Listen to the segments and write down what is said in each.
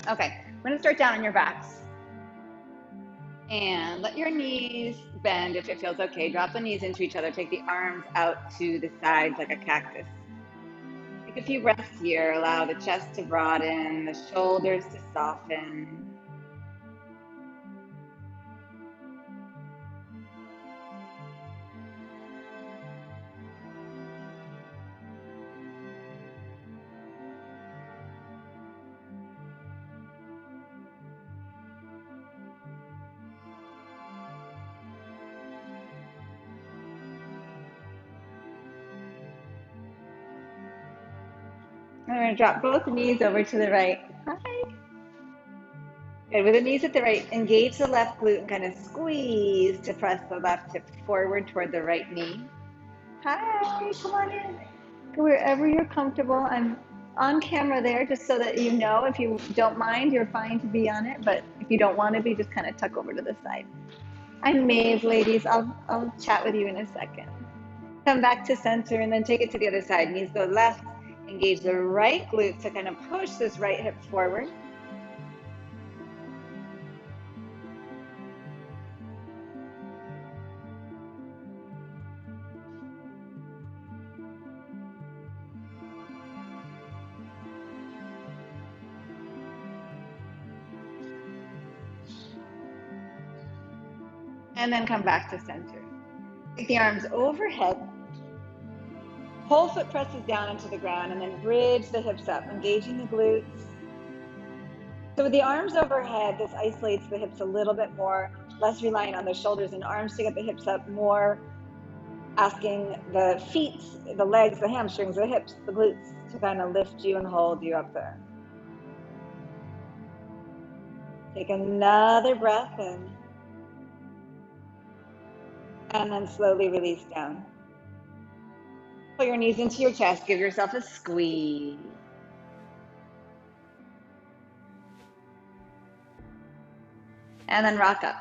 Okay, I'm gonna start down on your backs. And let your knees bend if it feels okay. Drop the knees into each other. Take the arms out to the sides like a cactus. Take a few breaths here. Allow the chest to broaden, the shoulders to soften. And we're going to drop both knees over to the right. Hi. Good. With the knees at the right, engage the left glute and kind of squeeze to press the left hip forward toward the right knee. Hi, come on in. Wherever you're comfortable. I'm on camera there just so that you know. If you don't mind, you're fine to be on it. But if you don't want to be, just kind of tuck over to the side. I'm Maeve, ladies. I'll chat with you in a second. Come back to center and then take it to the other side. Knees go left. Engage the right glute to kind of push this right hip forward. And then come back to center. Take the arms overhead. Whole foot presses down into the ground and then bridge the hips up, engaging the glutes. So with the arms overhead, this isolates the hips a little bit more, less reliant on the shoulders and arms to get the hips up, more asking the feet, the legs, the hamstrings, the hips, the glutes to kind of lift you and hold you up there. Take another breath in. And then slowly release down. Pull your knees into your chest. Give yourself a squeeze. And then rock up.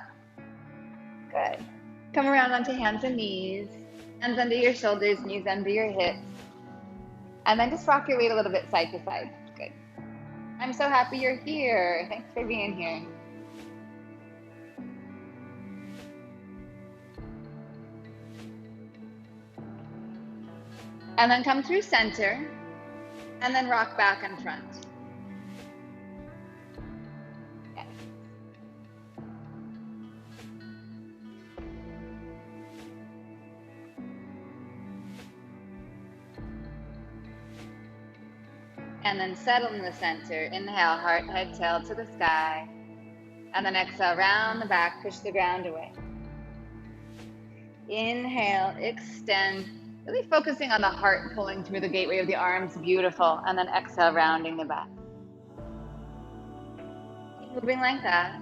Good. Come around onto hands and knees. Hands under your shoulders, knees under your hips. And then just rock your weight a little bit side to side. Good. I'm so happy you're here. Thanks for being here. And then come through center. And then rock back and front. Yes. And then settle in the center. Inhale, heart, head, tail to the sky. And then exhale, round the back, push the ground away. Inhale, extend. Really focusing on the heart pulling through the gateway of the arms, beautiful. And then exhale, rounding the back. Keep moving like that.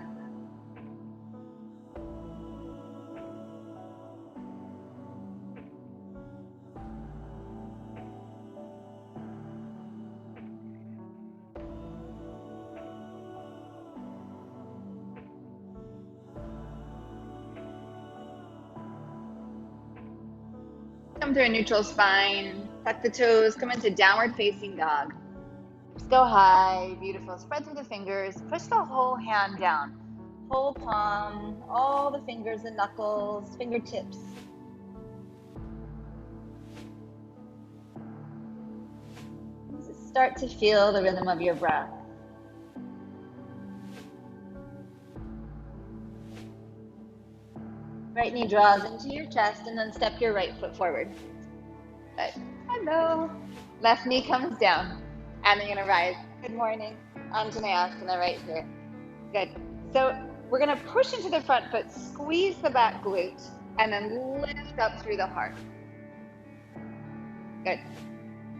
Come through a neutral spine, tuck the toes, come into downward facing dog. Just go high, beautiful. Spread through the fingers, push the whole hand down. Whole palm, all the fingers, the knuckles, fingertips. Just start to feel the rhythm of your breath. Right knee draws into your chest and then step your right foot forward. Good. Hello. Left knee comes down. And then you're gonna rise. Good morning. Anjaneyasana right here. Good. So we're gonna push into the front foot, squeeze the back glute, and then lift up through the heart. Good.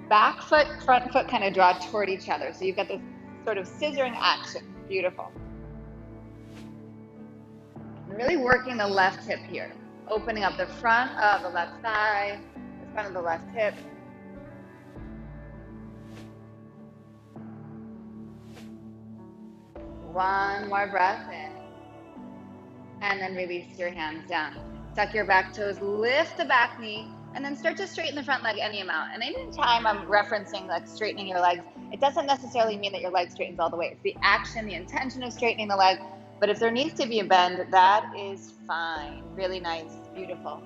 Back foot, front foot kind of draw toward each other. So you've got this sort of scissoring action. Beautiful. Really working the left hip here. Opening up the front of the left thigh, the front of the left hip. One more breath in. And then release your hands down. Tuck your back toes, lift the back knee, and then start to straighten the front leg any amount. And anytime I'm referencing like straightening your legs, It doesn't necessarily mean that your leg straightens all the way. It's the action, the intention of straightening the leg. But if there needs to be a bend, that is fine. Really nice. Beautiful.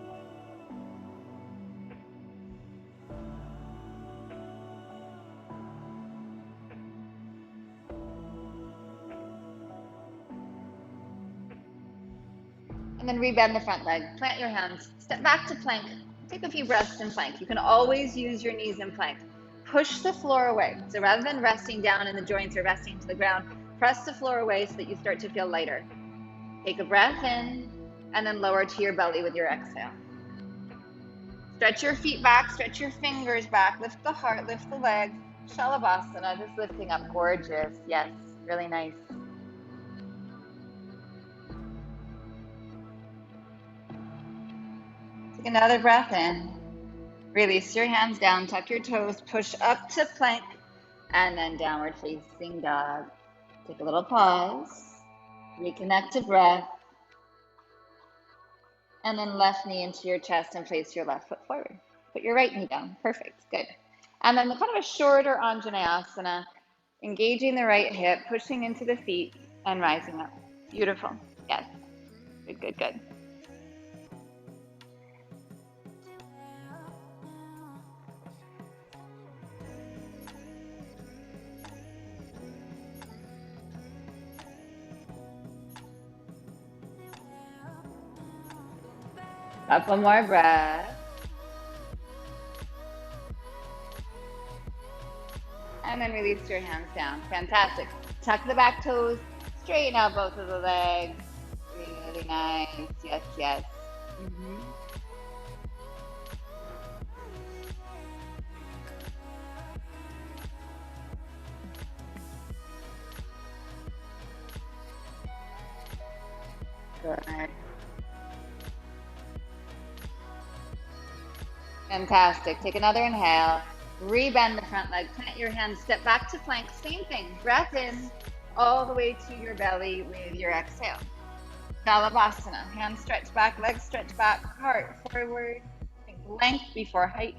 And then rebend the front leg. Plant your hands. Step back to plank. Take a few breaths in plank. You can always use your knees in plank. Push the floor away. So rather than resting down in the joints or resting to the ground, press the floor away so that you start to feel lighter. Take a breath in and then lower to your belly with your exhale. Stretch your feet back, stretch your fingers back, lift the heart, lift the legs. Shalabhasana, just lifting up. Gorgeous. Yes, really nice. Take another breath in. Release your hands down, tuck your toes, push up to plank, and then downward facing dog. Take a little pause, reconnect to breath, and then left knee into your chest and place your left foot forward. Put your right knee down. Perfect. Good. And then kind of a shorter Anjaneyasana, engaging the right hip, pushing into the feet, and rising up. Beautiful. Yes. Good, good, good. Couple more breaths. And then release your hands down. Fantastic. Tuck the back toes, straighten out both of the legs. Really nice. Yes, yes. Good. Fantastic. Take another inhale. Rebend the front leg. Plant your hands. Step back to plank. Same thing. Breath in all the way to your belly with your exhale. Shalabhasana. Hands stretch back. Legs stretch back. Heart forward. Think length before height.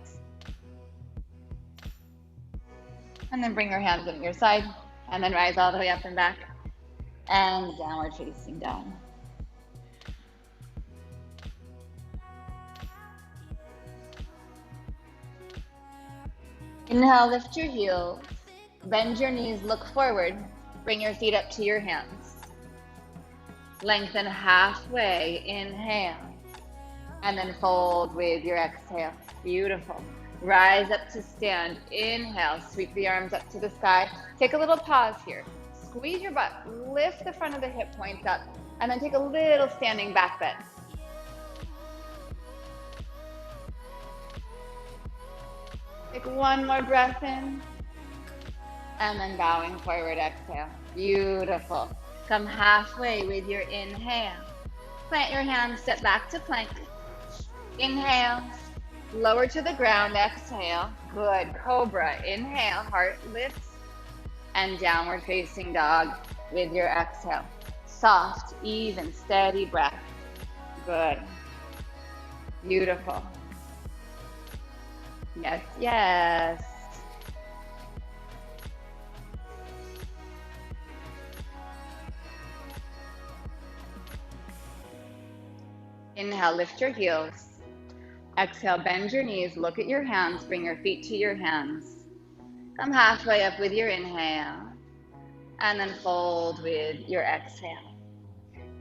And then bring your hands at your side. And then rise all the way up and back. And downward facing dog. Inhale, lift your heels, bend your knees, look forward, bring your feet up to your hands. Lengthen halfway, inhale, and then fold with your exhale. Beautiful. Rise up to stand, inhale, sweep the arms up to the sky. Take a little pause here. Squeeze your butt, lift the front of the hip points up, and then take a little standing back bend. Take one more breath in, and then bowing forward, exhale. Beautiful. Come halfway with your inhale. Plant your hands, step back to plank. Inhale, lower to the ground, exhale. Good, cobra, inhale, heart lifts, and downward facing dog with your exhale. Soft, even, steady breath. Good. Beautiful. Yes, yes. Inhale, lift your heels. Exhale, bend your knees, look at your hands, bring your feet to your hands. Come halfway up with your inhale, and then fold with your exhale.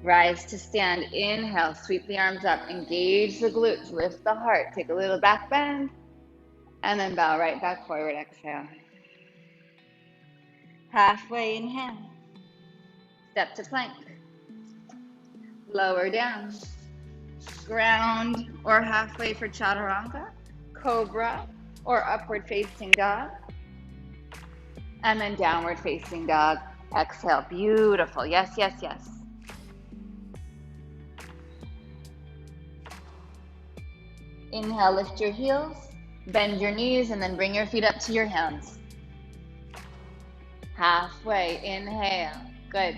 Rise to stand, inhale, sweep the arms up, engage the glutes, lift the heart, take a little back bend, and then bow right back forward, exhale. Halfway, inhale. Step to plank. Lower down. Ground or halfway for chaturanga, cobra or upward facing dog. And then downward facing dog. Exhale, beautiful. Yes, yes, yes. Inhale, lift your heels. Bend your knees and then bring your feet up to your hands. Halfway, inhale. Good.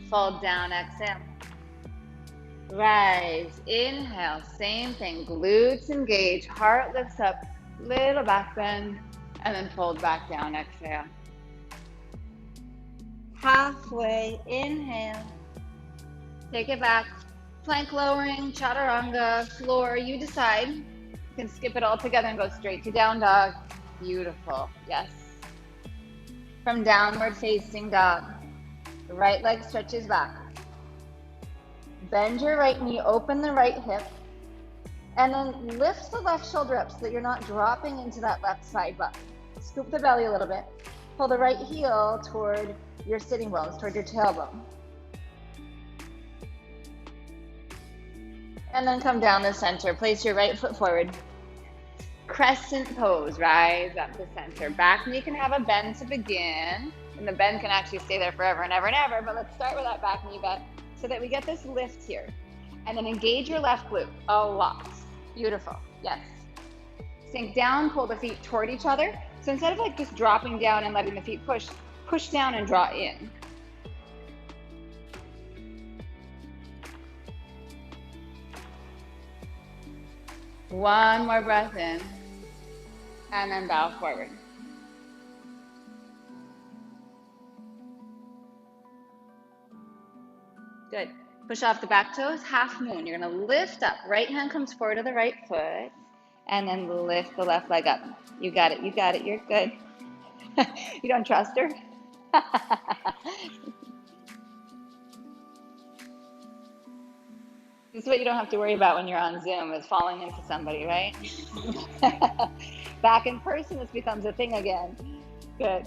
Fold down, exhale. Rise, inhale, same thing. Glutes engage, heart lifts up, little back bend, and then fold back down, exhale. halfway, inhale, take it back, plank lowering, chaturanga, floor, you decide. You can skip it all together and go straight to down dog. Beautiful, yes. From downward facing dog, the right leg stretches back. Bend your right knee, open the right hip, and then lift the left shoulder up so that you're not dropping into that left side butt. Scoop the belly a little bit. Pull the right heel toward your sitting bones, toward your tailbone. And then come down the center. Place your right foot forward. Crescent pose, rise up the center. Back knee can have a bend to begin, and the bend can actually stay there forever and ever and ever, but let's start with that back knee bend so that we get this lift here. And then engage your left glute a lot. Beautiful, yes. Sink down, pull the feet toward each other. So instead of like just dropping down and letting the feet push, push down and draw in. One more breath in, and then bow forward. Good. Push off the back toes, half moon. You're gonna lift up. Right hand comes forward to the right foot, and then lift the left leg up. You got it, you're good. You don't trust her? This is what you don't have to worry about when you're on Zoom, is falling into somebody, right? Back in person, this becomes a thing again. Good.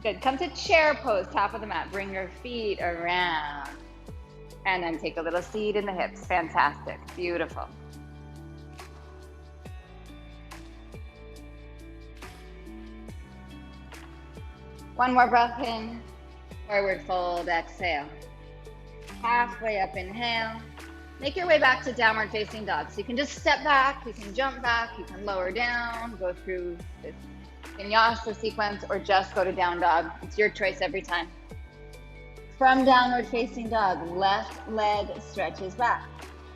Good. Come to chair pose, top of the mat. Bring your feet around. And then take a little seat in the hips. Fantastic. Beautiful. One more breath in. Forward fold, exhale. Halfway up, inhale. Make your way back to downward facing dog. So you can just step back, you can jump back, you can lower down, go through this vinyasa sequence, or just go to down dog. It's your choice every time. From downward facing dog, left leg stretches back.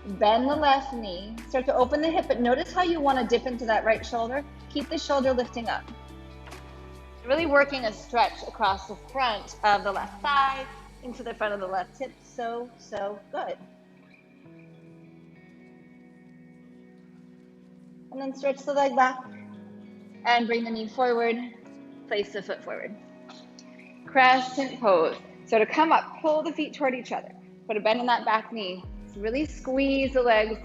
Bend the left knee, start to open the hip, but notice how you want to dip into that right shoulder. Keep the shoulder lifting up. Really working a stretch across the front of the left thigh, into the front of the left hip. So good. And then stretch the leg back and bring the knee forward. Place the foot forward. Crescent pose. So to come up, pull the feet toward each other. Put a bend in that back knee. So really squeeze the legs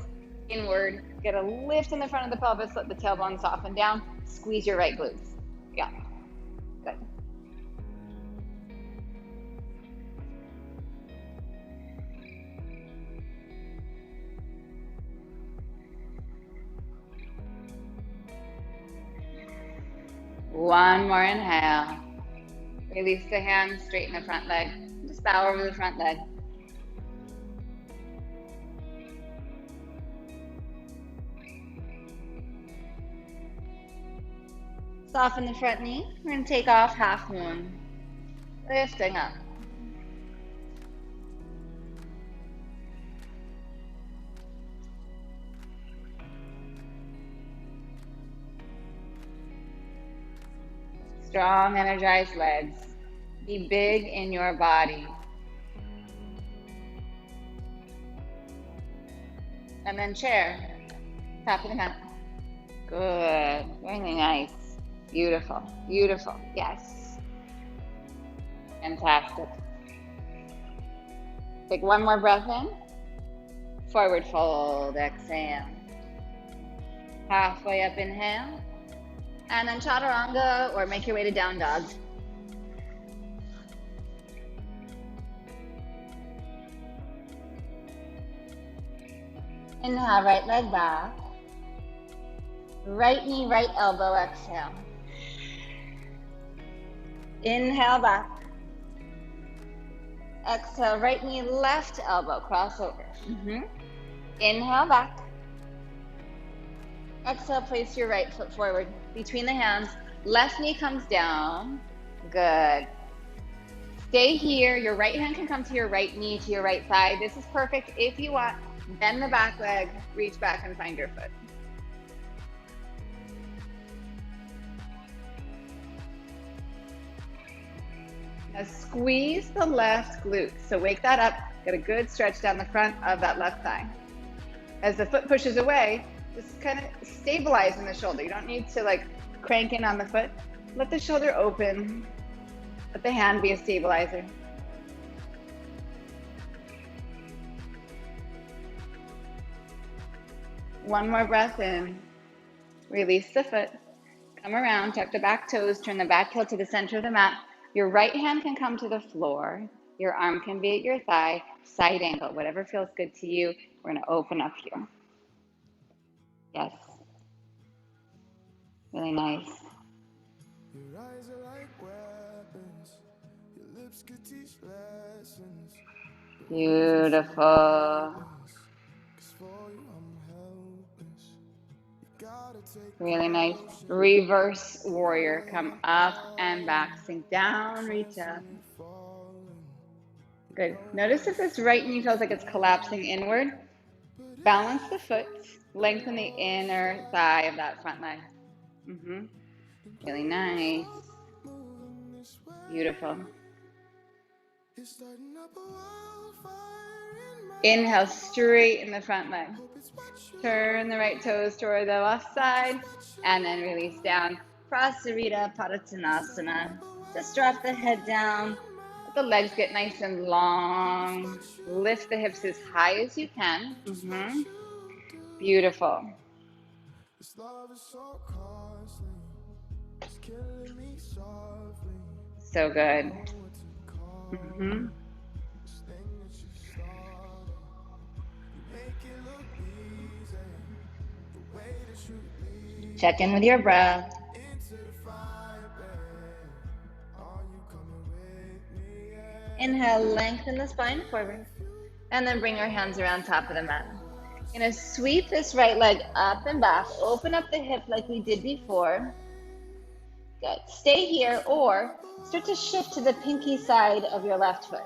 inward. Get a lift in the front of the pelvis. Let the tailbone soften down. Squeeze your right glutes. Yeah. Good. One more inhale. Release the hands, straighten the front leg. Just bow over the front leg. Soften the front knee. We're going to take off half moon. Lifting up. Strong, energized legs. Be big in your body. And then chair. Top of the mat. Good. Very nice. Beautiful. Beautiful. Yes. Fantastic. Take one more breath in. Forward fold. Exhale. Halfway up, inhale. And then chaturanga, or make your way to down dog. Inhale, right leg back. Right knee, right elbow, exhale. Inhale back. Exhale, right knee, left elbow, cross over. Inhale back. Exhale, place your right foot forward between the hands. Left knee comes down. Good. Stay here. Your right hand can come to your right knee, to your right thigh. This is perfect. If you want, bend the back leg, reach back and find your foot. Now squeeze the left glute. So wake that up. Get a good stretch down the front of that left thigh. As the foot pushes away, just kind of stabilize in the shoulder. You don't need to like crank in on the foot. Let the shoulder open. Let the hand be a stabilizer. One more breath in. Release the foot. Come around, tuck the back toes, turn the back heel to the center of the mat. Your right hand can come to the floor. Your arm can be at your thigh, side angle, whatever feels good to you. We're going to open up here. Yes. Really nice. Your eyes are like weapons. Your lips could teach lessons. Beautiful. Really nice. Reverse warrior. Come up and back. Sink down, reach up. Good. Notice if this right knee feels like it's collapsing inward. Balance the foot. Lengthen the inner thigh of that front leg. Really nice. Beautiful. Inhale, straighten the front leg. Turn the right toes toward the left side, and then release down. Prasarita Padottanasana. Just drop the head down. Let the legs get nice and long. Lift the hips as high as you can. Beautiful. So good. Check in with your breath. Inhale, lengthen the spine forward. And then bring your hands around top of the mat. You're going to sweep this right leg up and back. Open up the hip like we did before. Good. Stay here or start to shift to the pinky side of your left foot.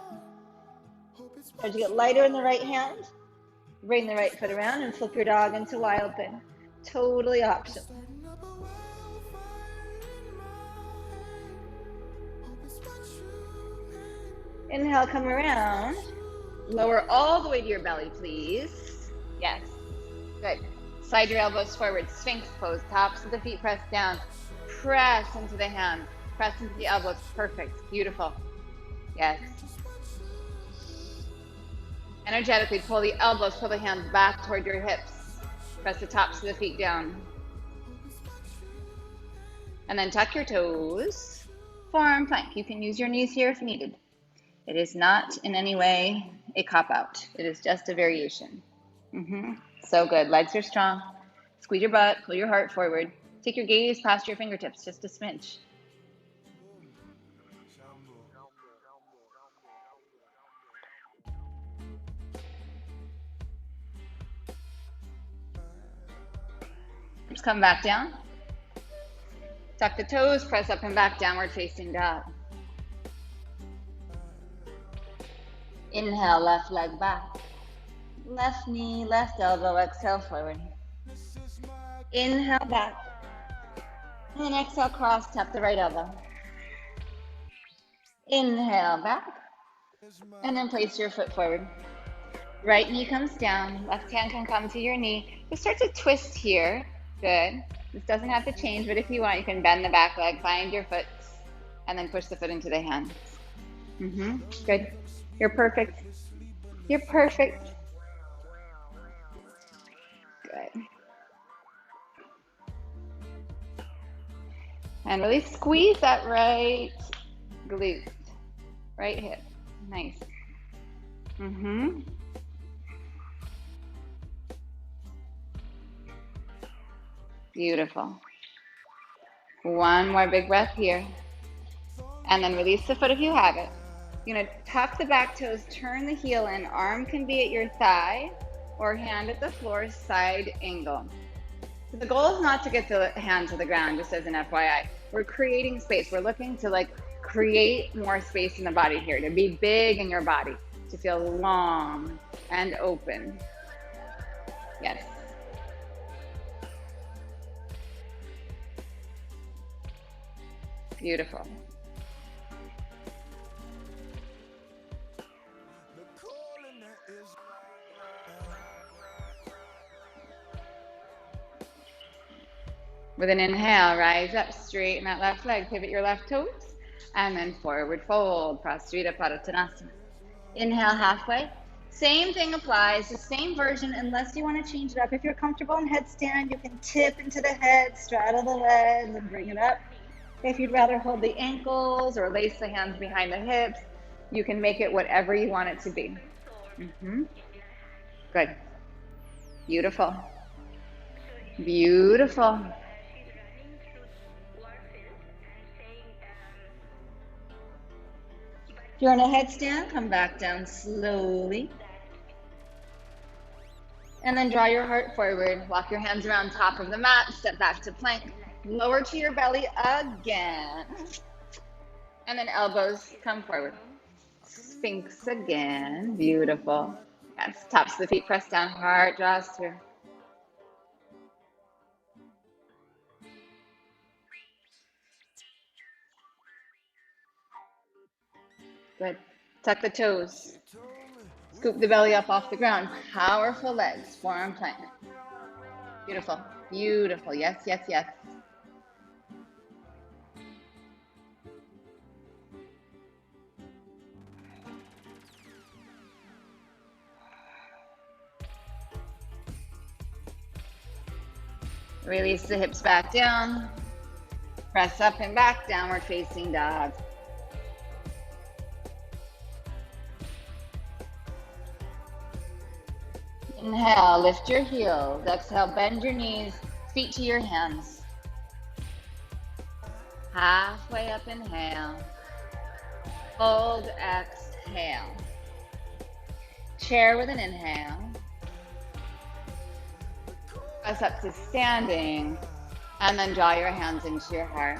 Start to get lighter in the right hand. Bring the right foot around and flip your dog into wild thing. Totally optional. Inhale, come around. Lower all the way to your belly, please. Yes. Good. Slide your elbows forward. Sphinx pose. Tops of the feet press down. Press into the hands. Press into the elbows. Perfect. Beautiful. Yes. Energetically pull the elbows, pull the hands back toward your hips. Press the tops of the feet down. And then tuck your toes. Forearm plank. You can use your knees here if needed. It is not in any way a cop-out. It is just a variation. So good. Legs are strong. Squeeze your butt. Pull your heart forward. Take your gaze past your fingertips, just a smidge. Just come back down. Tuck the toes, press up and back, downward facing dog. Inhale, left leg back. Left knee, left elbow, exhale forward. Inhale back. And exhale, cross, tap the right elbow. Inhale back. And then place your foot forward. Right knee comes down, left hand can come to your knee. Just start to twist here. Good. This doesn't have to change, but if you want, you can bend the back leg, find your foot, and then push the foot into the hands. Good. You're perfect. You're perfect. Good. And really squeeze that right glute, right hip. Nice. Beautiful. One more big breath here. And then release the foot if you have it. You're going to tuck the back toes, turn the heel in. Arm can be at your thigh or hand at the floor, side angle. So the goal is not to get the hand to the ground, just as an FYI. We're creating space. We're looking to like create more space in the body here, to be big in your body, to feel long and open. Yes. Beautiful. With an inhale, rise up, straighten that left leg, pivot your left toes, and then forward fold, Prastrita Padottanasana. Inhale halfway. Same thing applies, the same version, unless you want to change it up. If you're comfortable in headstand, you can tip into the head, straddle the legs, and bring it up. If you'd rather hold the ankles or lace the hands behind the hips, you can make it whatever you want it to be. Good. Beautiful. Beautiful. If you're in a headstand, come back down slowly. And then draw your heart forward. Walk your hands around top of the mat. Step back to plank. Lower to your belly again. And then elbows come forward. Sphinx again. Beautiful. Yes, tops of the feet press down. Heart draws through. Good. Tuck the toes. Scoop the belly up off the ground. Powerful legs. Forearm plank. Beautiful. Beautiful. Yes, yes, yes. Release the hips back down. Press up and back, downward facing dog. Inhale, lift your heels. Exhale, bend your knees, feet to your hands. Halfway up, inhale. Hold, exhale. Chair with an inhale. Press up to standing, and then draw your hands into your heart.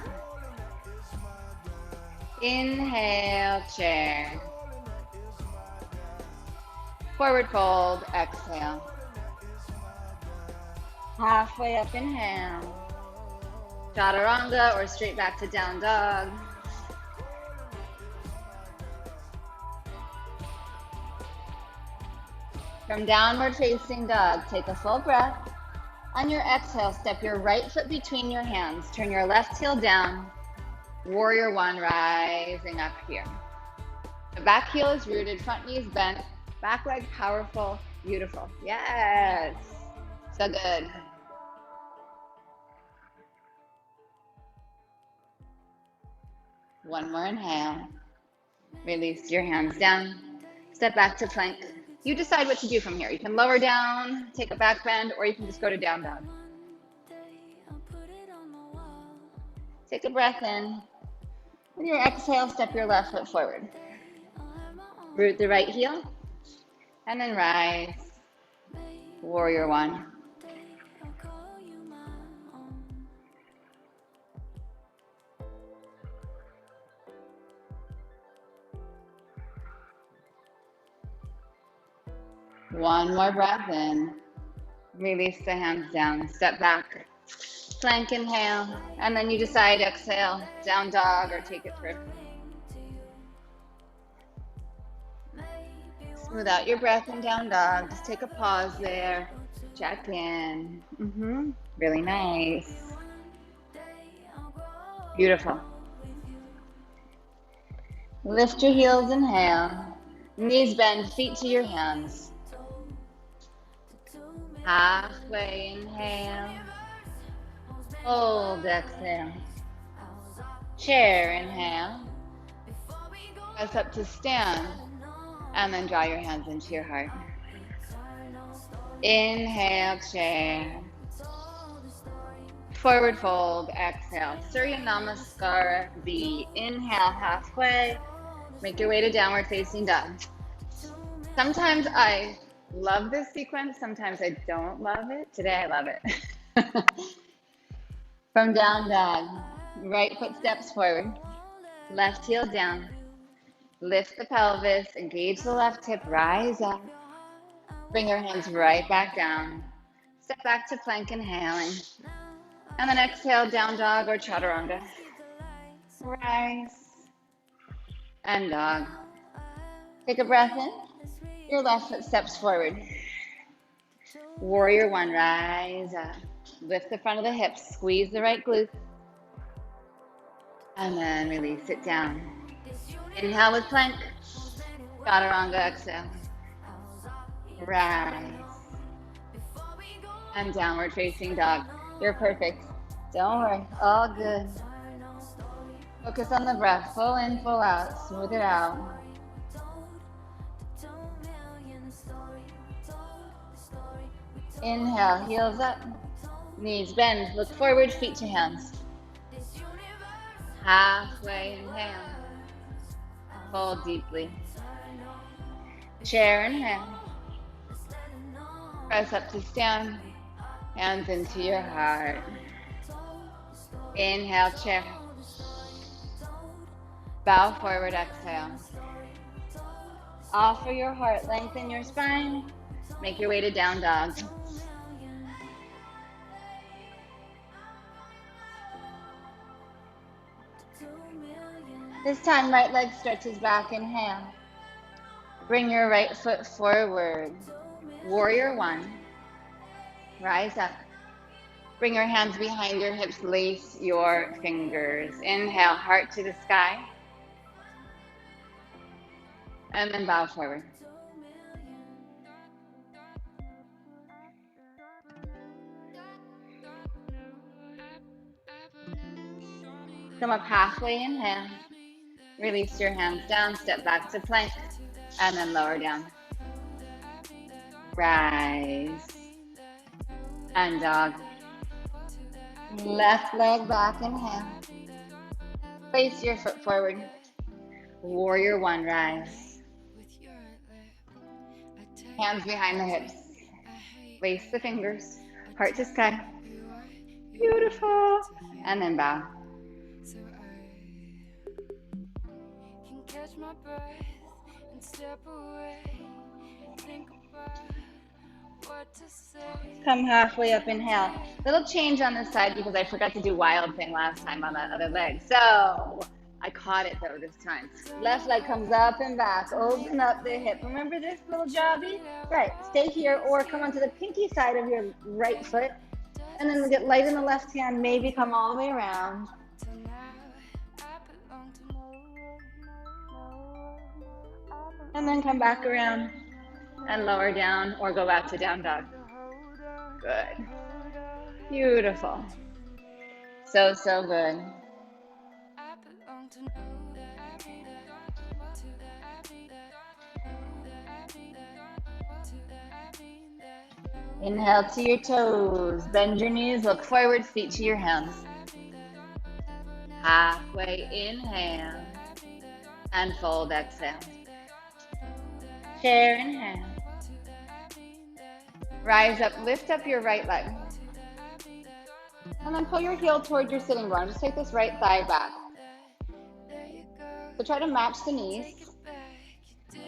Inhale, chair. Forward fold, exhale. Halfway up, inhale. Chaturanga or straight back to down dog. From downward facing dog, take a full breath. On your exhale, step your right foot between your hands. Turn your left heel down. Warrior one, rising up here. The back heel is rooted, front knee is bent. Back leg powerful, beautiful. Yes, so good. One more inhale. Release your hands down. Step back to plank. You decide what to do from here. You can lower down, take a back bend, or you can just go to down dog. Take a breath in. With your exhale, step your left foot forward. Root the right heel. And then rise, warrior one. One more breath in. Release the hands down, step back. Plank inhale, and then you decide exhale, down dog or take it through. Smooth out your breath in down dog. Just take a pause there. Check in. Really nice. Beautiful. Lift your heels, inhale. Knees bend, feet to your hands. Halfway inhale. Hold, exhale. Chair, inhale. Press up to stand. And then draw your hands into your heart. Inhale, chair. Forward fold, exhale. Surya Namaskara V. Inhale, halfway. Make your way to downward facing dog. Sometimes I love this sequence. Sometimes I don't love it. Today I love it. From down dog, right foot steps forward. Left heel down. Lift the pelvis, engage the left hip, rise up. Bring your hands right back down. Step back to plank, inhaling. And then exhale, down dog or chaturanga. Rise. And dog. Take a breath in. Your left foot steps forward. Warrior one, rise up. Lift the front of the hips, squeeze the right glute, and then release it down. Inhale with plank, chaturanga, exhale. Rise. And downward facing dog. You're perfect. Don't worry, all good. Focus on the breath, full in, full out, smooth it out. Inhale, heels up, knees bend, look forward, feet to hands. Halfway inhale, fold deeply. Chair inhale, press up to stand, hands into your heart. Inhale, chair. Bow forward, exhale. Offer your heart, lengthen your spine. Make your way to down dog. This time, right leg stretches back, inhale. Bring your right foot forward. Warrior one. Rise up. Bring your hands behind your hips, lace your fingers. Inhale, heart to the sky. And then bow forward. Come up halfway, inhale. Release your hands down, step back to plank, and then lower down. Rise. And dog. Left leg back, inhale. Place your foot forward. Warrior one, rise. Hands behind the hips. Lace the fingers. Heart to sky. Beautiful. And then bow. Catch my breath and step away. Think about what to say. Come halfway up, inhale. Little change on this side because I forgot to do wild thing last time on that other leg. So I caught it though this time. Left leg comes up and back. Open up the hip. Remember this little jobby? Right. Stay here or come onto the pinky side of your right foot. And then get light in the left hand. Maybe come all the way around. And then come back around and lower down or go back to down dog. Good. Beautiful. So, so good. Inhale to your toes. Bend your knees, look forward, feet to your hands. Halfway inhale and fold, exhale. Chair, inhale. Rise up, lift up your right leg. And then pull your heel toward your sitting bone. Just take this right thigh back. So try to match the knees.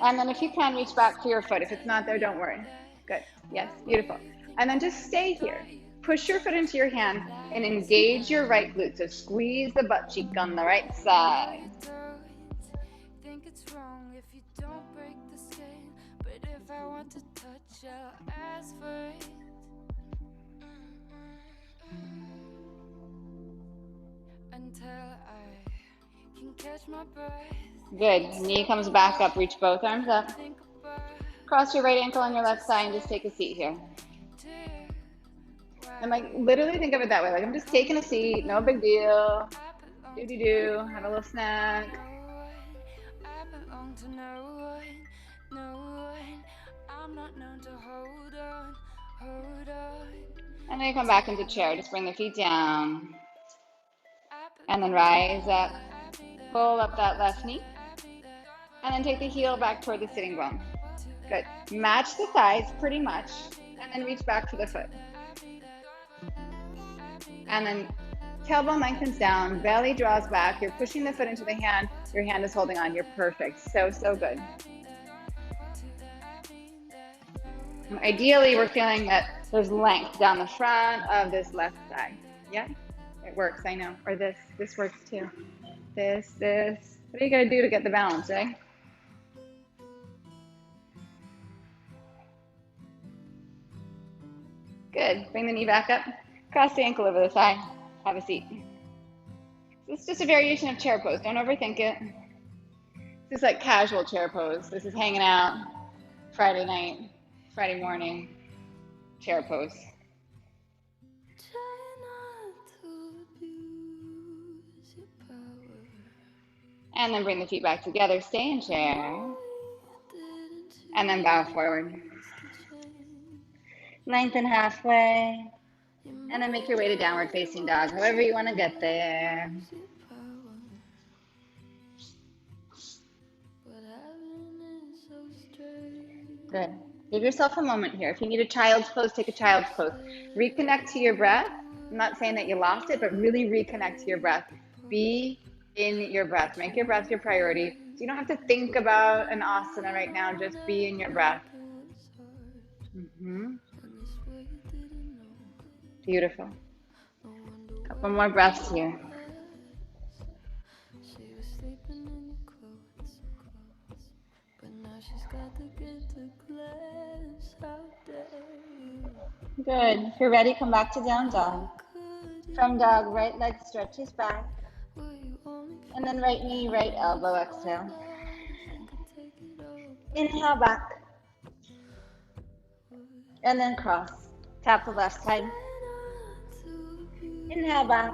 And then if you can, reach back to your foot. If it's not there, don't worry. Good. Yes, beautiful. And then just stay here. Push your foot into your hand and engage your right glute. So squeeze the butt cheek on the right side. I want to touch your ass for it. Until I can catch my breath. Good. Knee comes back up. Reach both arms up. Cross your right ankle on your left side and just take a seat here. And like literally think of it that way. Like I'm just taking a seat. No big deal. Do. Have a little snack. I belong to no one. I'm not known to hold on. And then you come back into chair. Just bring the feet down. And then rise up. Pull up that left knee. And then take the heel back toward the sitting bone. Good. Match the thighs pretty much. And then reach back for the foot. And then tailbone lengthens down. Belly draws back. You're pushing the foot into the hand. Your hand is holding on. You're perfect. So, so good. Ideally, we're feeling that there's length down the front of this left thigh. Yeah, it works, I know. Or this works too. This. What do you gotta do to get the balance, eh? Good, bring the knee back up. Cross the ankle over the thigh. Have a seat. This is just a variation of chair pose. Don't overthink it. This is like casual chair pose. This is hanging out Friday night, Friday morning chair pose. And then bring the feet back together. Stay in chair. And then bow forward. Lengthen halfway. And then make your way to downward facing dog, however you want to get there. Good. Give yourself a moment here. If you need a child's pose, take a child's pose. Reconnect to your breath. I'm not saying that you lost it, but really reconnect to your breath. Be in your breath. Make your breath your priority. So you don't have to think about an asana right now. Just be in your breath. Beautiful. Couple more breaths here. Good. If you're ready, come back to down dog. From dog, right leg stretches back. And then right knee, right elbow, exhale. Inhale back. And then cross. Tap the left side. Inhale back.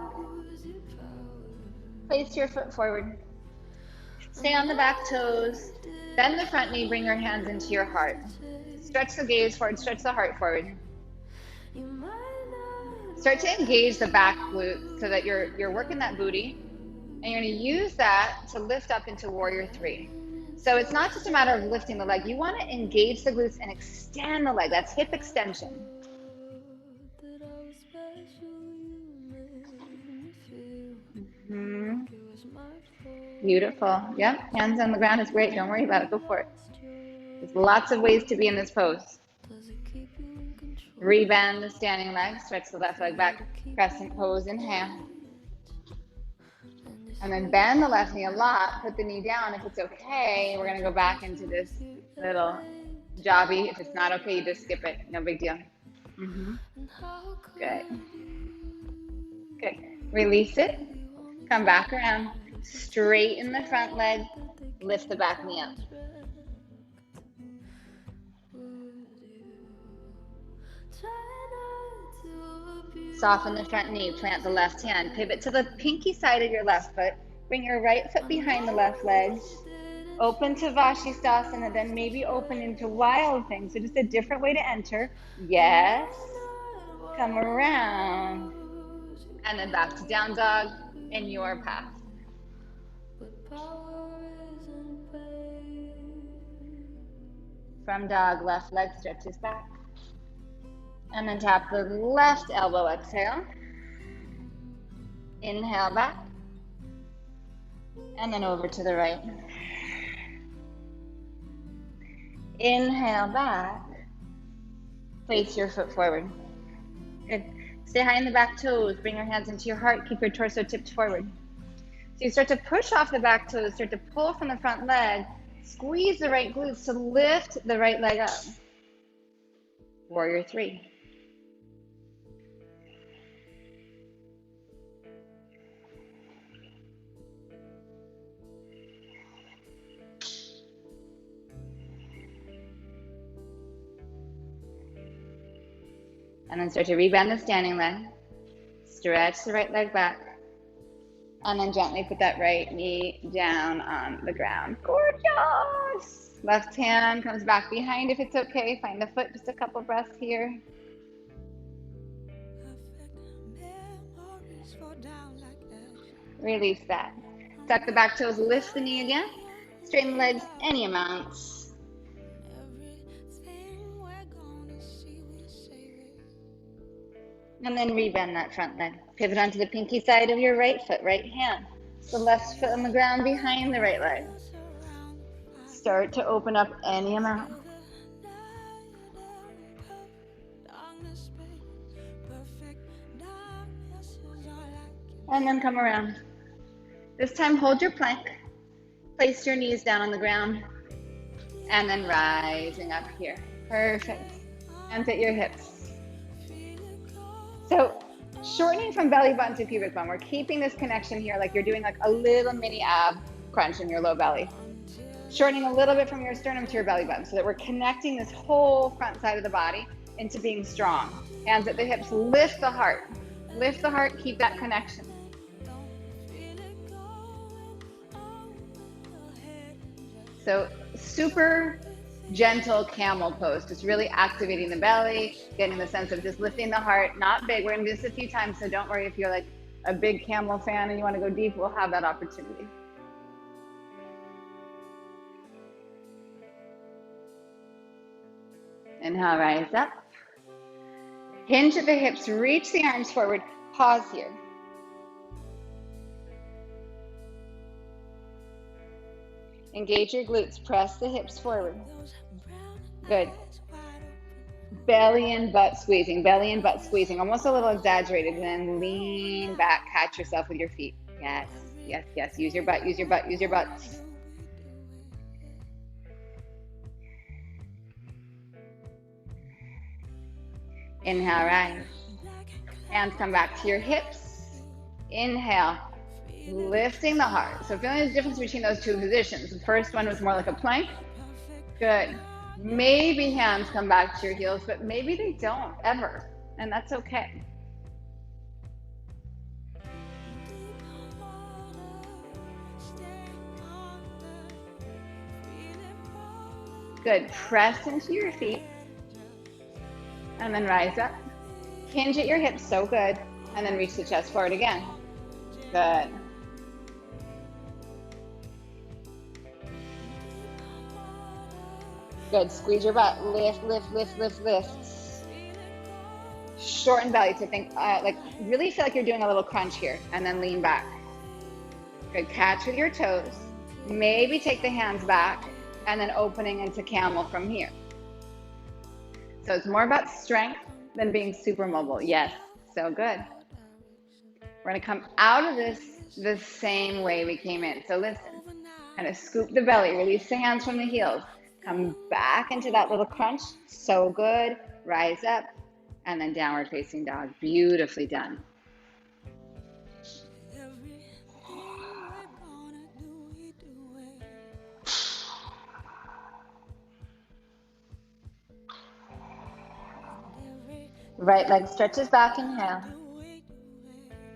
Place your foot forward. Stay on the back toes. Bend the front knee, bring your hands into your heart. Stretch the gaze forward, stretch the heart forward. Start to engage the back glute so that you're working that booty, and you're going to use that to lift up into warrior three. So it's not just a matter of lifting the leg. You want to engage the glutes and extend the leg. That's hip extension. Beautiful. Yep, hands on the ground is great. Don't worry about it. Go for it. There's lots of ways to be in this pose. Rebend the standing leg. Stretch the left leg back. Crescent pose. Inhale. And then bend the left knee a lot. Put the knee down. If it's okay, we're going to go back into this little jobby. If it's not okay, you just skip it. No big deal. Good. Good. Release it. Come back around. Straighten the front leg. Lift the back knee up. Soften the front knee, plant the left hand, pivot to the pinky side of your left foot, bring your right foot behind the left leg, open to Vashisthasana, then maybe open into Wild Thing, so just a different way to enter. Yes, come around, and then back to down dog in your path. From dog, left leg stretches back. And then tap the left elbow, exhale. Inhale back. And then over to the right. Inhale back. Place your foot forward. Good. Stay high in the back toes. Bring your hands into your heart. Keep your torso tipped forward. So you start to push off the back toes. Start to pull from the front leg. Squeeze the right glutes to lift the right leg up. Warrior three. And then start to rebend the standing leg. Stretch the right leg back. And then gently put that right knee down on the ground. Gorgeous! Left hand comes back behind if it's okay. Find the foot, just a couple breaths here. Release that. Tuck the back toes, lift the knee again. Straighten the legs any amount. And then rebend that front leg. Pivot onto the pinky side of your right foot, right hand. The left foot on the ground behind the right leg. Start to open up any amount. And then come around. This time hold your plank. Place your knees down on the ground. And then rising up here. Perfect. And fit your hips. So Shortening from belly button to pubic bone. We're keeping this connection here like you're doing like a little mini ab crunch in your low belly. Shortening a little bit from your sternum to your belly button so that we're connecting this whole front side of the body into being strong. Hands at the hips, lift the heart. Lift the heart, keep that connection. So super gentle camel pose, just really activating the belly, getting the sense of just lifting the heart, not big. We're gonna do this a few times, so don't worry if you're like a big camel fan and you wanna go deep, we'll have that opportunity. Inhale, rise up. Hinge at the hips, reach the arms forward, pause here. Engage your glutes, press the hips forward. Good. Belly and butt squeezing, almost a little exaggerated, and then lean back, catch yourself with your feet. Yes, yes, yes, use your butt, use your butt, use your butt. Inhale, rise. Hands come back to your hips. Inhale, lifting the heart. So feeling the difference between those two positions. The first one was more like a plank. Good. Maybe hands come back to your heels, but maybe they don't ever, and that's okay. Good. Press into your feet, and then rise up. Hinge at your hips, so good, and then reach the chest forward again. Good. Good. Squeeze your butt. Lift, lift, lift, lift, lift. Shorten belly to think, like really feel like you're doing a little crunch here, and then lean back. Good. Catch with your toes. Maybe take the hands back, and then opening into camel from here. So it's more about strength than being super mobile. Yes. So good. We're going to come out of this the same way we came in. So listen, kind of scoop the belly, release the hands from the heels. Come back into that little crunch. So good. Rise up. And then downward facing dog. Beautifully done. Right leg stretches back. Inhale.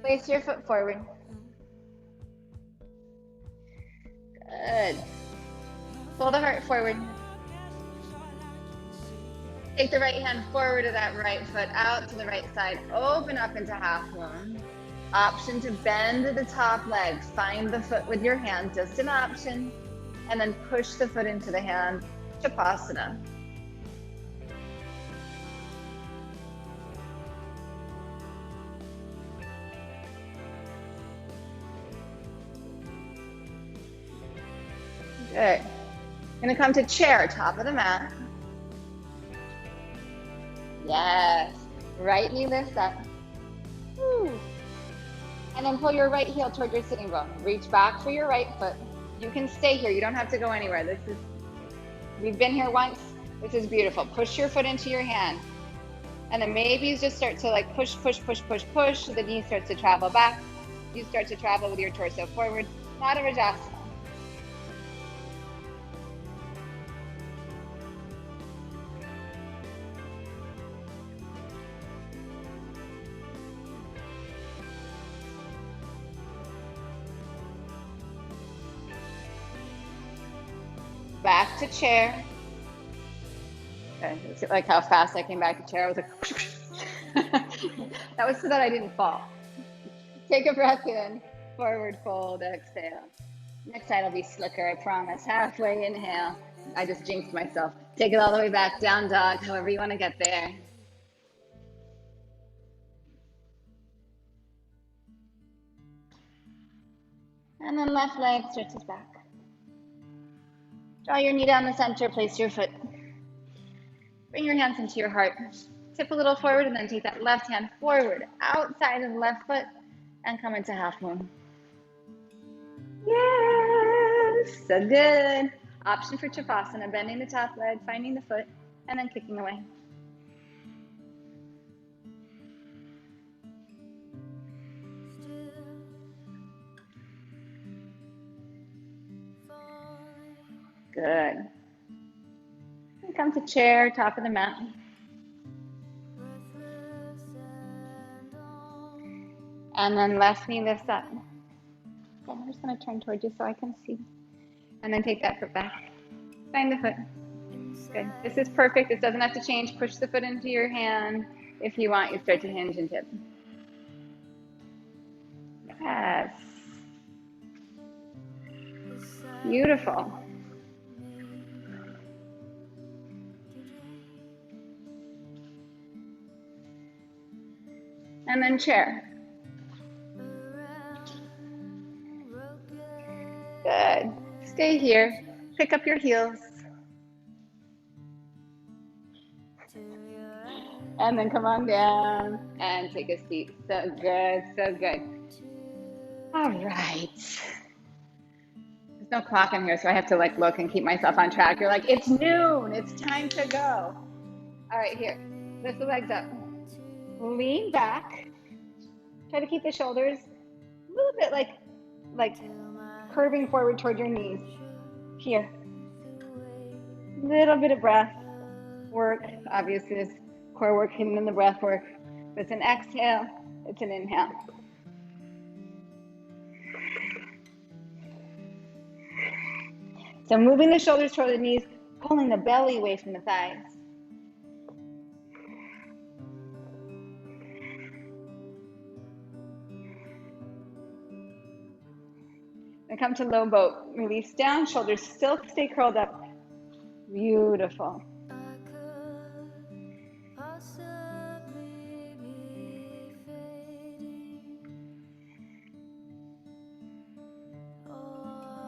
Place your foot forward. Good. Pull the heart forward. Take the right hand forward to that right foot, out to the right side. Open up into half moon. Option to bend the top leg. Find the foot with your hand, just an option. And then push the foot into the hand, Shavasana. Good. Gonna come to chair, top of the mat. Yes. Right knee lifts up. Woo. And then pull your right heel toward your sitting bone. Reach back for your right foot. You can stay here. You don't have to go anywhere. We've been here once. This is beautiful. Push your foot into your hand. And then maybe you just start to like push, push, push, push, push. The knee starts to travel back. You start to travel with your torso forward. Not a Rajasana. Back to chair. Okay, like how fast I came back to chair. I was like, that was so that I didn't fall. Take a breath in, forward fold, exhale. Next side will be slicker, I promise. Halfway inhale. I just jinxed myself. Take it all the way back, down dog, however you want to get there. And then left leg stretches back. Draw your knee down the center, place your foot. Bring your hands into your heart. Tip a little forward and then take that left hand forward, outside of the left foot, and come into half moon. Yes, so good. Option for Shavasana, bending the top leg, finding the foot, and then kicking away. Good. And come to chair, top of the mat. And then left knee lifts up. I'm just going to turn towards you so I can see. And then take that foot back. Find the foot. Good. This is perfect. This doesn't have to change. Push the foot into your hand. If you want, you start to hinge and tip. Yes. Beautiful. And then chair. Good. Stay here. Pick up your heels. And then come on down and take a seat. So good, so good. All right. There's no clock in here, so I have to like look and keep myself on track. You're like, it's noon. It's time to go. All right, here. Lift the legs up. Lean back. Try to keep the shoulders a little bit like curving forward toward your knees. Here. Little bit of breath work. Obviously, this core work hidden in the breath work. It's an exhale. It's an inhale. So moving the shoulders toward the knees, pulling the belly away from the thighs. And come to low boat. Release down, shoulders still stay curled up. Beautiful.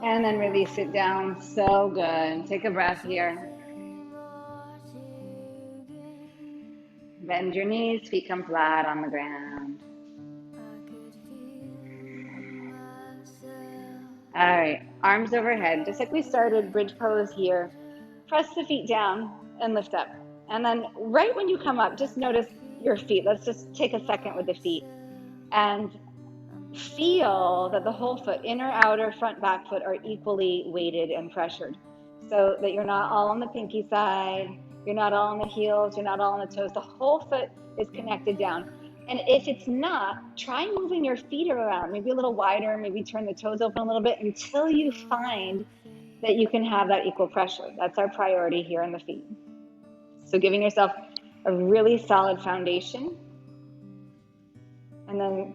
And then release it down. So good. Take a breath here. Bend your knees, feet come flat on the ground. All right, arms overhead, just like we started, bridge pose here. Press the feet down and lift up. And then right when you come up, just notice your feet. Let's just take a second with the feet. And feel that the whole foot, inner, outer, front, back foot, are equally weighted and pressured. So that you're not all on the pinky side, you're not all on the heels, you're not all on the toes. The whole foot is connected down. And if it's not, try moving your feet around, maybe a little wider, maybe turn the toes open a little bit until you find that you can have that equal pressure. That's our priority here in the feet. So giving yourself a really solid foundation. And then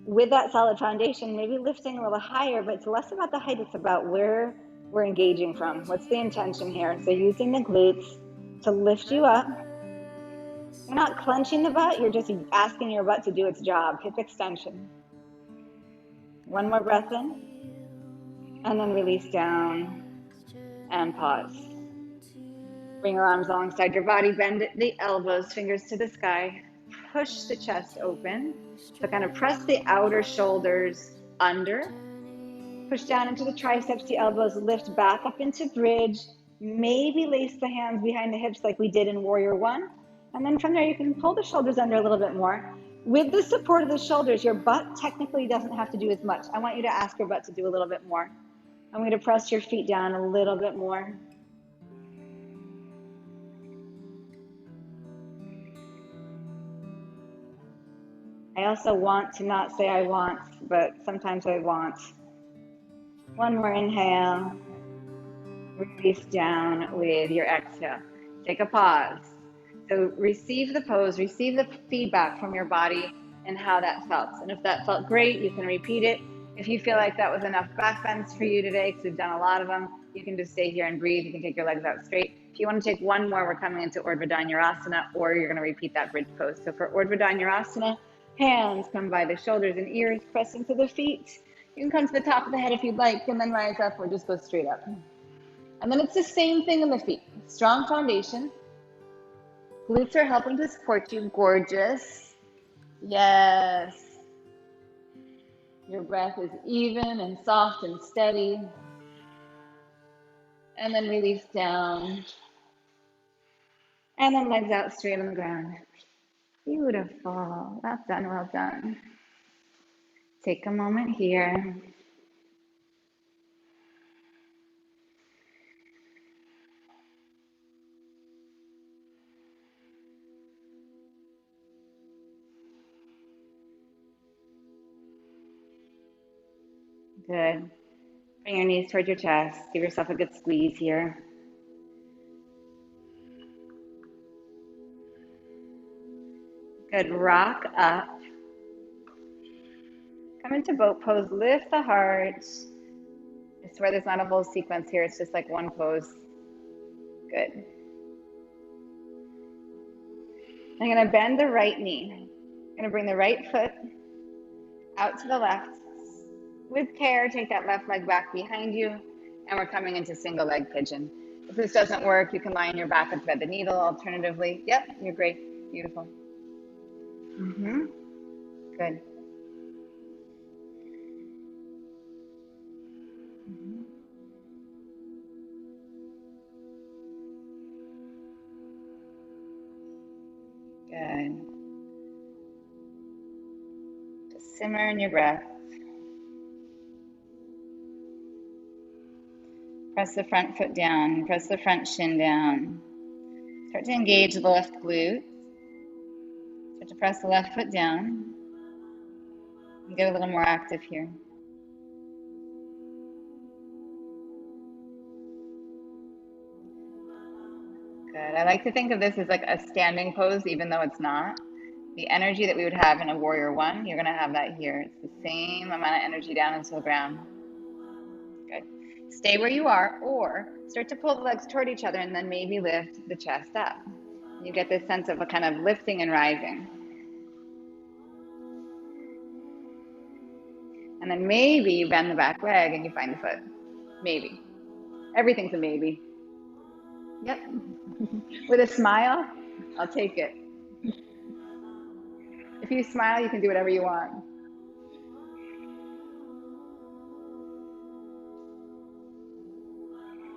with that solid foundation, maybe lifting a little higher, but it's less about the height, it's about where we're engaging from. What's the intention here? So using the glutes to lift you up. You're not clenching the butt, you're just asking your butt to do its job. Hip extension. One more breath in. And then release down and pause. Bring your arms alongside your body, bend the elbows, fingers to the sky. Push the chest open. So kind of press the outer shoulders under. Push down into the triceps, the elbows lift back up into bridge. Maybe lace the hands behind the hips like we did in Warrior One. And then from there, you can pull the shoulders under a little bit more. With the support of the shoulders, your butt technically doesn't have to do as much. I want you to ask your butt to do a little bit more. I'm going to press your feet down a little bit more. I also want to not say I want, but sometimes I want. One more inhale. Release down with your exhale. Take a pause. So receive the pose, receive the feedback from your body and how that felt. And if that felt great, you can repeat it. If you feel like that was enough back bends for you today, because we've done a lot of them, you can just stay here and breathe. You can take your legs out straight. If you want to take one more, we're coming into Urdhva Dhanurasana, or you're going to repeat that bridge pose. So for Urdhva Dhanurasana, hands come by the shoulders and ears, press into the feet. You can come to the top of the head if you'd like, and then rise up or just go straight up. And then it's the same thing in the feet. Strong foundation. Glutes are helping to support you. Gorgeous. Yes. Your breath is even and soft and steady. And then release down. And then legs out straight on the ground. Beautiful. That's done. Well done. Take a moment here. Good. Bring your knees towards your chest. Give yourself a good squeeze here. Good. Rock up. Come into boat pose. Lift the heart. I swear there's not a whole sequence here. It's just like one pose. Good. I'm going to bend the right knee. I'm going to bring the right foot out to the left. With care, take that left leg back behind you. And we're coming into single leg pigeon. If this doesn't work, you can lie on your back and thread the needle. Alternatively, yep, you're great. Beautiful. Good. Good. Just simmer in your breath. Press the front foot down. Press the front shin down. Start to engage the left glute. Start to press the left foot down. And get a little more active here. Good. I like to think of this as like a standing pose, even though it's not. The energy that we would have in a warrior one, you're going to have that here. It's the same amount of energy down into the ground. Good. Stay where you are, or start to pull the legs toward each other and then maybe lift the chest up. You get this sense of a kind of lifting and rising. And then maybe you bend the back leg and you find the foot. Maybe. Everything's a maybe. Yep. With a smile, I'll take it. If you smile, you can do whatever you want.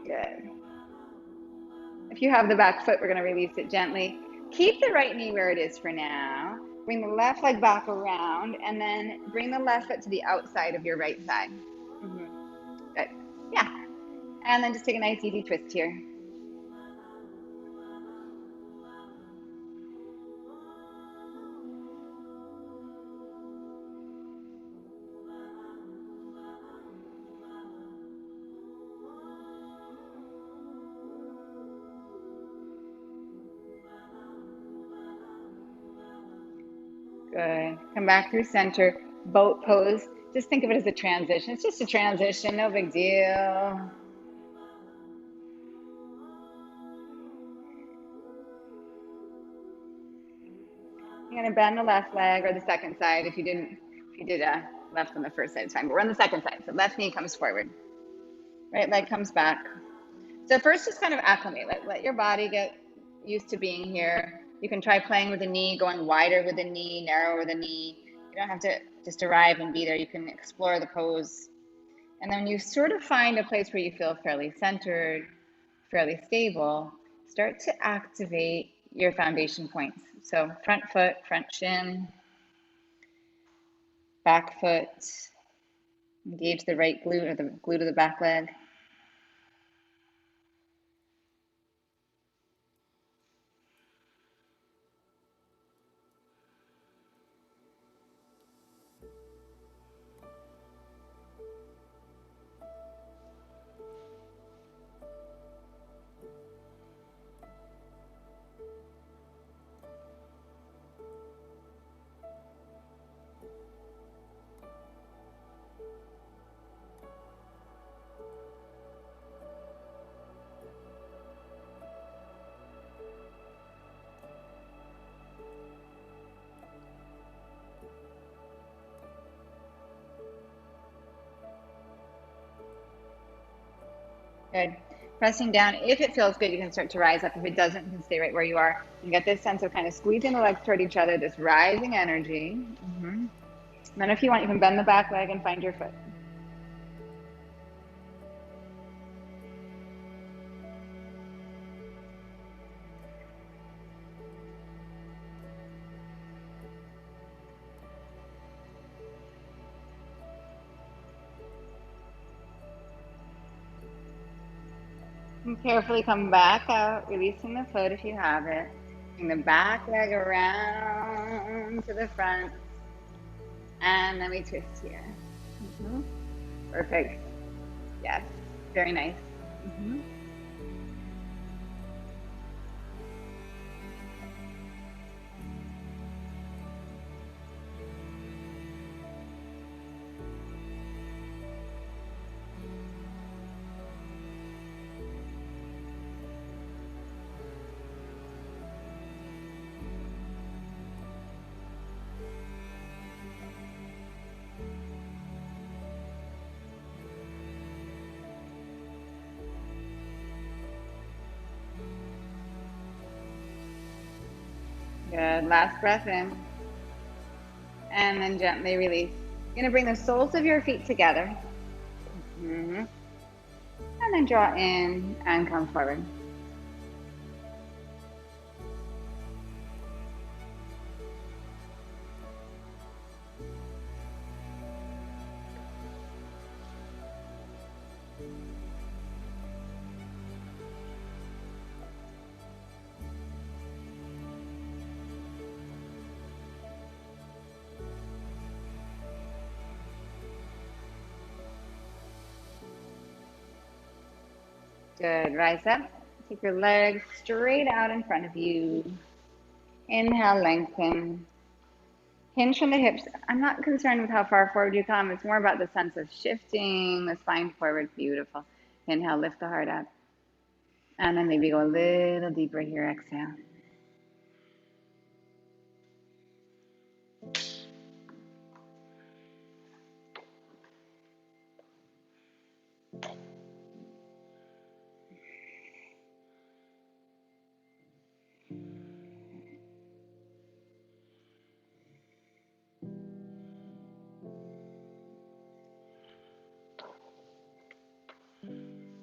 Good. If you have the back foot, we're going to release it gently. Keep the right knee where it is for now. Bring the left leg back around, and then bring the left foot to the outside of your right side. Good. Yeah. And then just take a nice easy twist here. Good. Come back through center. Boat pose. Just think of it as a transition. It's just a transition. No big deal. You're going to bend the left leg or the second side. If you did left on the first side, it's fine. But we're on the second side. So left knee comes forward. Right leg comes back. So first, just kind of acclimate. Let your body get used to being here. You can try playing with the knee, going wider with the knee, narrower with the knee. You don't have to just arrive and be there. You can explore the pose. And then you sort of find a place where you feel fairly centered, fairly stable, start to activate your foundation points. So front foot, front shin, back foot, engage the right glute or the glute of the back leg. Good. Pressing down. If it feels good, you can start to rise up. If it doesn't, you can stay right where you are. You get this sense of kind of squeezing the legs toward each other, this rising energy. And then if you want, you can bend the back leg and find your foot. And carefully come back out, releasing the foot if you have it. Bring the back leg around to the front. And then we twist here. Perfect. Yes. Very nice. Hmm. Good. Last breath in. And then gently release. You're going to bring the soles of your feet together. Hmm. And then draw in and come forward. Good. Rise up. Take your legs straight out in front of you. Inhale, lengthen. Hinge from the hips. I'm not concerned with how far forward you come. It's more about the sense of shifting the spine forward. Beautiful. Inhale, lift the heart up. And then maybe go a little deeper here. Exhale.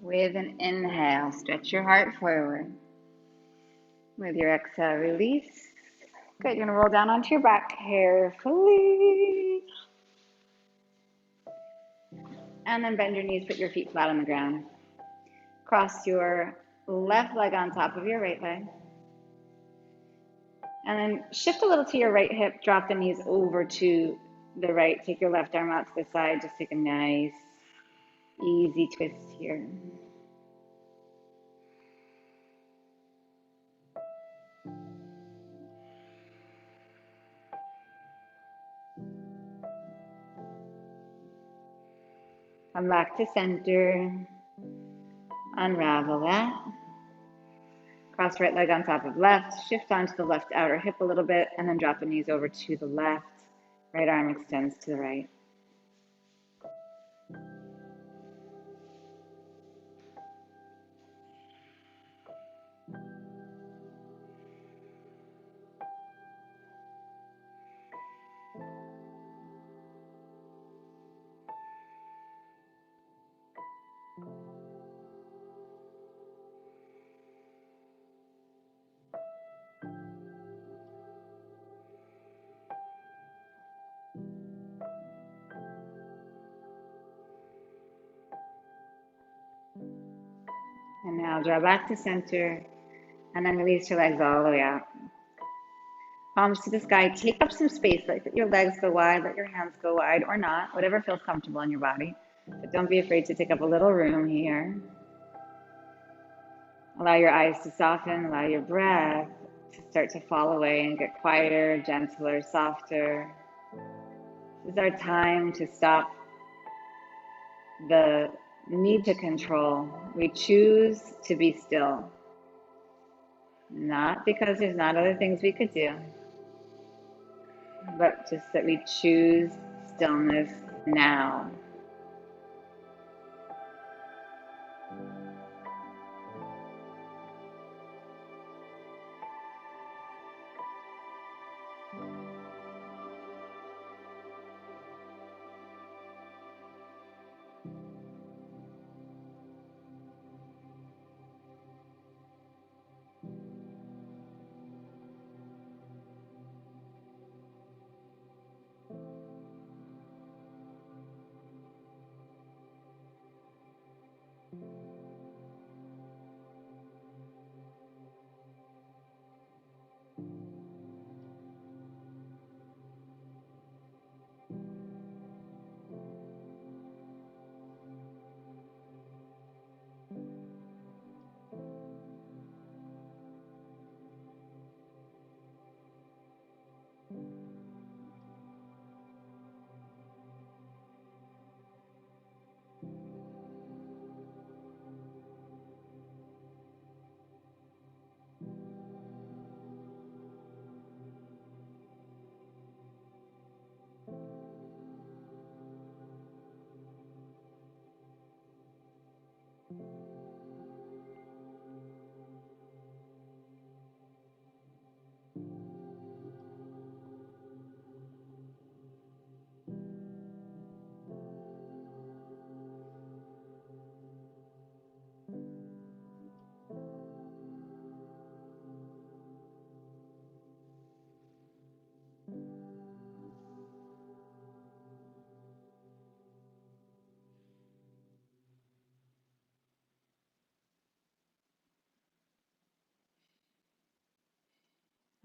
With an inhale, stretch your heart forward. With your exhale, release. Good. You're going to roll down onto your back carefully. And then bend your knees, put your feet flat on the ground. Cross your left leg on top of your right leg. And then shift a little to your right hip, drop the knees over to the right. Take your left arm out to the side. Just take a nice, easy twist here. Come back to center. Unravel that. Cross right leg on top of left. Shift onto the left outer hip a little bit, and then drop the knees over to the left. Right arm extends to the right. And now draw back to center, and then release your legs all the way out. Palms to the sky. Take up some space. Let your legs go wide. Let your hands go wide or not. Whatever feels comfortable in your body. But don't be afraid to take up a little room here. Allow your eyes to soften. Allow your breath to start to fall away and get quieter, gentler, softer. This is our time to stop the need to control. We choose to be still. Not because there's not other things we could do, but just that we choose stillness now.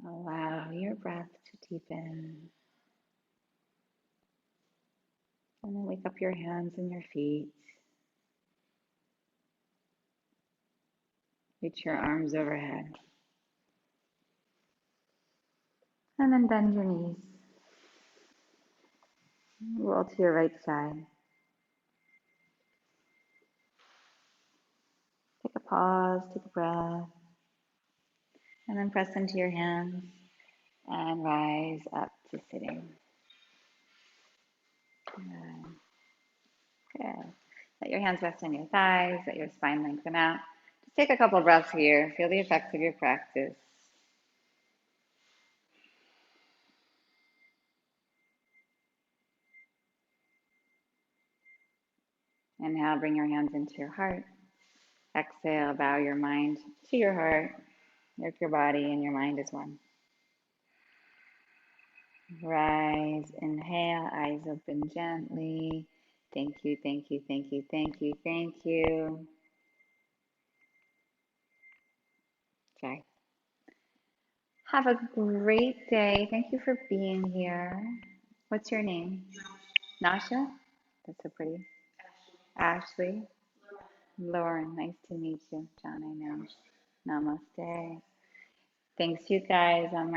Allow your breath to deepen. And then wake up your hands and your feet. Reach your arms overhead. And then bend your knees. Roll to your right side. Take a pause, take a breath, and then press into your hands and rise up to sitting. Good. Let your hands rest on your thighs, let your spine lengthen out. Just take a couple breaths here. Feel the effects of your practice. Inhale, bring your hands into your heart. Exhale, bow your mind to your heart. Make your body and your mind as one. Rise, inhale, eyes open gently. Thank you, thank you, thank you, thank you, thank you. Okay. Have a great day. Thank you for being here. What's your name? Nasha? That's so pretty. Ashley? Lauren, nice to meet you. John, I know. Namaste. Thanks, you guys. On my